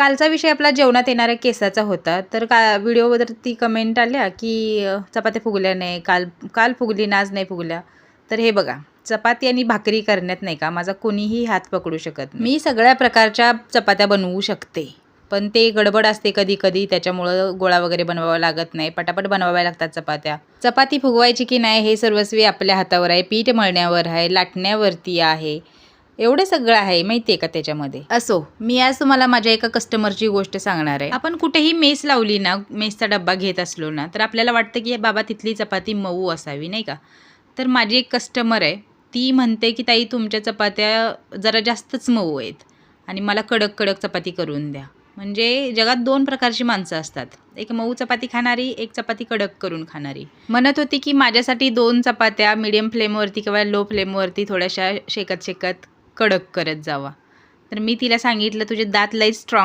कालचा विषय आपला जेवणात येणाऱ्या केसाचा होता. तर व्हिडिओवरती कमेंट आल्या की चपात्या फुगल्या नाही, काल काल फुगली ना आज नाही फुगल्या. तर हे बघा, चपाती आणि भाकरी करण्यात नाही का माझा कोणीही हात पकडू शकत नाही. मी सगळ्या प्रकारच्या चपात्या बनवू शकते, पण ते गडबड असते कधी कधी, त्याच्यामुळं गोळा वगैरे बनवावा लागत नाही, पटापट बनवाव्या लागतात चपात्या. चपाती फुगवायची की नाही हे सर्वस्वी आपल्या हातावर आहे, पीठ मळण्यावर आहे, लाटण्यावरती आहे, एवढं सगळं आहे माहिती आहे का त्याच्यामध्ये. असो, मी आज तुम्हाला माझ्या एका कस्टमरची गोष्ट सांगणार आहे. आपण कुठेही मेस लावली ना, मेसचा डब्बा घेत असलो ना, तर आपल्याला वाटतं की बाबा तिथली चपाती मऊ असावी नाही का. तर माझी एक कस्टमर आहे, ती म्हणते की ताई तुमच्या चपात्या जरा जास्तच मऊ आहेत आणि मला कडक कडक चपाती करून द्या. म्हणजे जगात 2 प्रकारची माणसं असतात, एक मऊ चपाती खाणारी, एक चपाती कडक करून खाणारी. म्हणत होती की माझ्यासाठी 2 चपात्या मीडियम फ्लेमवरती किंवा लो फ्लेमवरती थोड्याशा शेकत शेकत कडक करत जावा. तर मी तिला सांगितलं तुझे दात लई स्ट्रॉंग